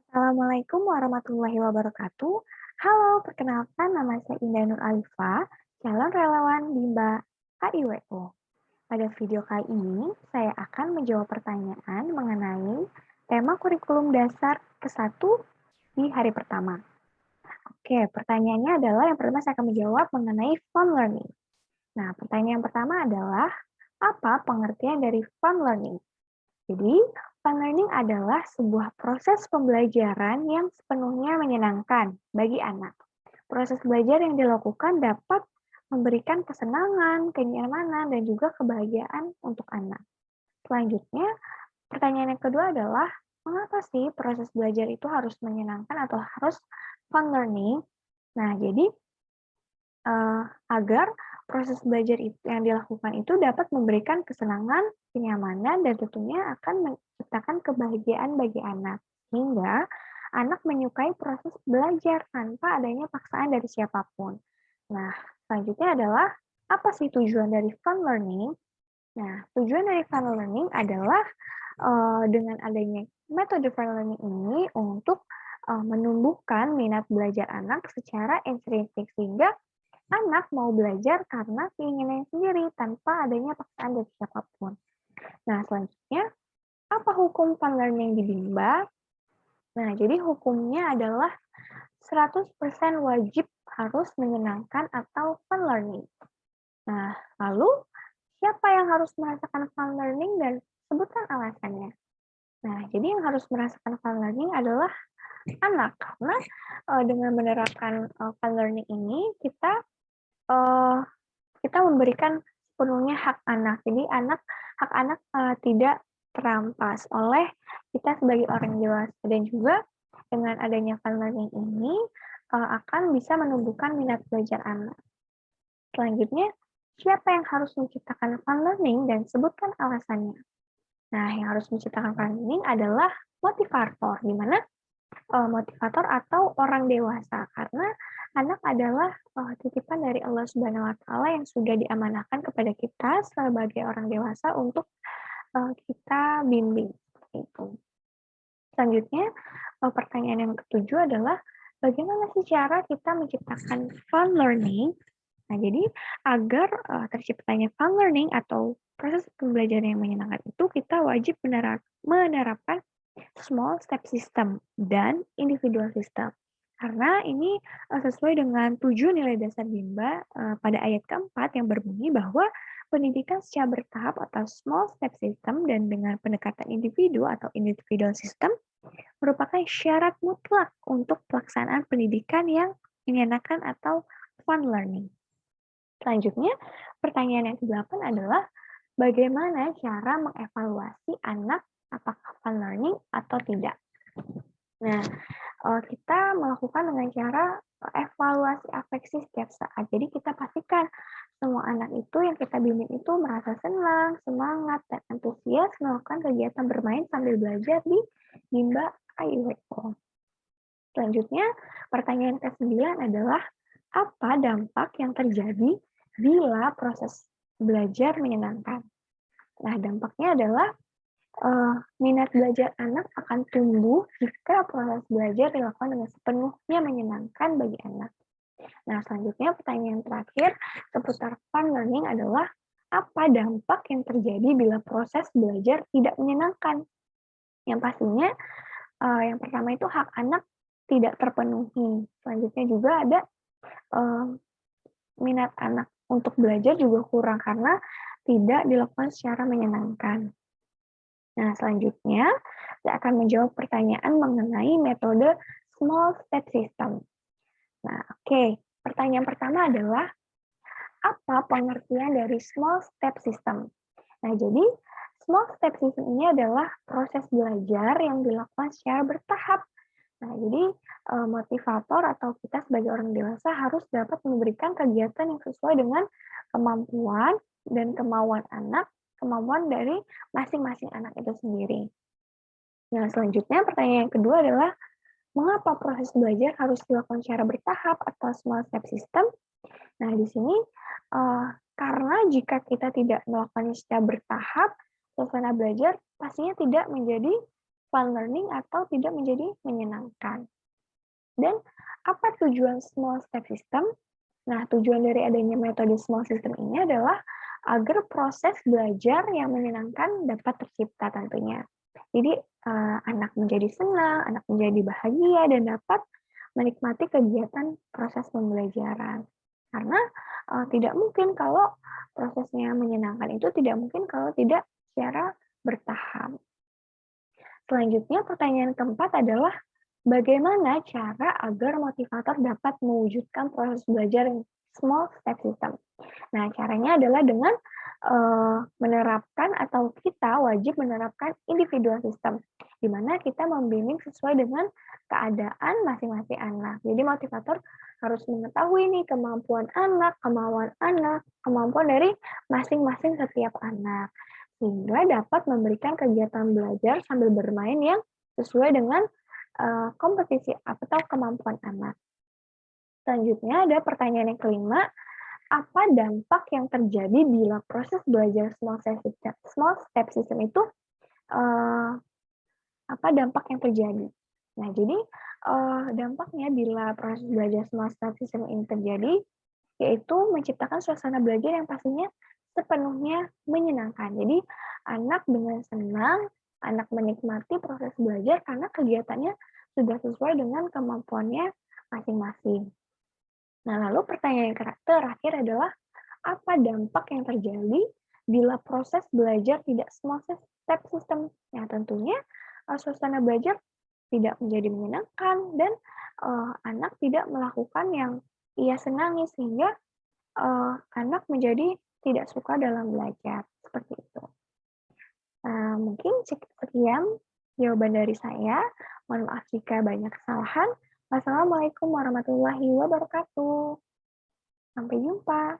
Assalamualaikum warahmatullahi wabarakatuh. Halo, perkenalkan nama saya Indah Nur Alifa, calon relawan Bimba KIWO. Pada video kali ini, saya akan menjawab pertanyaan mengenai tema kurikulum dasar ke-1 di hari pertama. Oke, pertanyaannya adalah yang pertama saya akan menjawab mengenai fun learning. Nah, pertanyaan yang pertama adalah, apa pengertian dari fun learning? Jadi, fun learning adalah sebuah proses pembelajaran yang sepenuhnya menyenangkan bagi anak. Proses belajar yang dilakukan dapat memberikan kesenangan, kenyamanan, dan juga kebahagiaan untuk anak. Selanjutnya, pertanyaan yang kedua adalah, mengapa sih proses belajar itu harus menyenangkan atau harus fun learning? Nah, jadi agar proses belajar yang dilakukan itu dapat memberikan kesenangan, kenyamanan, dan tentunya akan menciptakan kebahagiaan bagi anak. Hingga anak menyukai proses belajar tanpa adanya paksaan dari siapapun. Nah, selanjutnya adalah apa sih tujuan dari fun learning? Nah, tujuan dari fun learning adalah dengan adanya metode fun learning ini untuk menumbuhkan minat belajar anak secara intrinsik sehingga anak mau belajar karena keinginannya sendiri tanpa adanya paksaan dari siapapun. Nah, selanjutnya, apa hukum fun learning di Bimba? Nah, jadi hukumnya adalah 100% wajib harus menyenangkan atau fun learning. Nah, lalu siapa yang harus merasakan fun learning dan sebutkan alasannya. Nah, jadi yang harus merasakan fun learning adalah anak, karena dengan menerapkan fun learning ini uh, kita memberikan sepenuhnya hak anak. Jadi hak anak tidak terampas oleh kita sebagai orang dewasa, dan juga dengan adanya fun learning ini akan bisa menumbuhkan minat belajar anak. Selanjutnya, siapa yang harus menciptakan fun learning dan sebutkan alasannya. Nah, yang harus menciptakan fun learning adalah motivator, di mana motivator atau orang dewasa, karena anak adalah titipan dari Allah Subhanahu wa taala yang sudah diamanahkan kepada kita sebagai orang dewasa untuk kita bimbing. Itu. Selanjutnya, pertanyaan yang ketujuh adalah bagaimana sih cara kita menciptakan fun learning? Nah, jadi agar terciptanya fun learning atau proses pembelajaran yang menyenangkan itu, kita wajib menerapkan small step system dan individual system. Karena ini sesuai dengan 7 nilai dasar Bimba pada ayat keempat yang berbunyi bahwa pendidikan secara bertahap atau small step system dan dengan pendekatan individu atau individual system merupakan syarat mutlak untuk pelaksanaan pendidikan yang menyenangkan atau fun learning. Selanjutnya, pertanyaan yang ke-8 adalah bagaimana cara mengevaluasi anak apakah fun learning atau tidak. Nah, kita melakukan dengan cara evaluasi afeksi setiap saat. Jadi kita pastikan semua anak itu yang kita bimbing itu merasa senang, semangat, dan antusias melakukan kegiatan bermain sambil belajar di Bimba KIWO. Selanjutnya, pertanyaan ke-9 adalah apa dampak yang terjadi bila proses belajar menyenangkan? Nah, dampaknya adalah minat belajar anak akan tumbuh jika proses belajar dilakukan dengan sepenuhnya menyenangkan bagi anak. Nah, selanjutnya pertanyaan terakhir seputar fun learning adalah apa dampak yang terjadi bila proses belajar tidak menyenangkan? Yang pastinya yang pertama itu hak anak tidak terpenuhi. Selanjutnya juga ada minat anak untuk belajar juga kurang karena tidak dilakukan secara menyenangkan. Nah, selanjutnya saya akan menjawab pertanyaan mengenai metode small step system. Nah, oke. Pertanyaan pertama adalah apa pengertian dari small step system? Nah, jadi small step system ini adalah proses belajar yang dilakukan secara bertahap. Nah, jadi motivator atau kita sebagai orang dewasa harus dapat memberikan kegiatan yang sesuai dengan kemampuan dan kemauan anak, kemampuan dari masing-masing anak itu sendiri. Nah, selanjutnya pertanyaan yang kedua adalah mengapa proses belajar harus dilakukan secara bertahap atau small step system? Nah, di sini karena jika kita tidak melakukannya secara bertahap, suasana belajar pastinya tidak menjadi fun learning atau tidak menjadi menyenangkan. Dan apa tujuan small step system? Nah, tujuan dari adanya metode small system ini adalah agar proses belajar yang menyenangkan dapat tercipta tentunya. Jadi, anak menjadi senang, anak menjadi bahagia, dan dapat menikmati kegiatan proses pembelajaran. Karena tidak mungkin kalau prosesnya menyenangkan itu tidak mungkin kalau tidak secara bertahap. Selanjutnya, pertanyaan keempat adalah bagaimana cara agar motivator dapat mewujudkan proses belajar yang small step system? Nah, caranya adalah dengan menerapkan atau kita wajib menerapkan individual system, di mana kita membimbing sesuai dengan keadaan masing-masing anak. Jadi motivator harus mengetahui nih kemampuan anak, kemauan anak, kemampuan dari masing-masing setiap anak, sehingga dapat memberikan kegiatan belajar sambil bermain yang sesuai dengan kompetisi atau kemampuan anak. Selanjutnya ada pertanyaan yang kelima, apa dampak yang terjadi bila proses belajar small step system itu apa dampak yang terjadi? Nah, jadi dampaknya bila proses belajar small step system ini terjadi, yaitu menciptakan suasana belajar yang pastinya sepenuhnya menyenangkan. Jadi, anak dengan senang, anak menikmati proses belajar karena kegiatannya sudah sesuai dengan kemampuannya masing-masing. Nah, lalu pertanyaan yang terakhir adalah, apa dampak yang terjadi bila proses belajar tidak small step system? Nah, tentunya suasana belajar tidak menjadi menyenangkan dan anak tidak melakukan yang ia senangi sehingga anak menjadi tidak suka dalam belajar, seperti itu. Mungkin sekian jawaban dari saya. Mohon maaf jika banyak kesalahan. Wassalamualaikum warahmatullahi wabarakatuh. Sampai jumpa.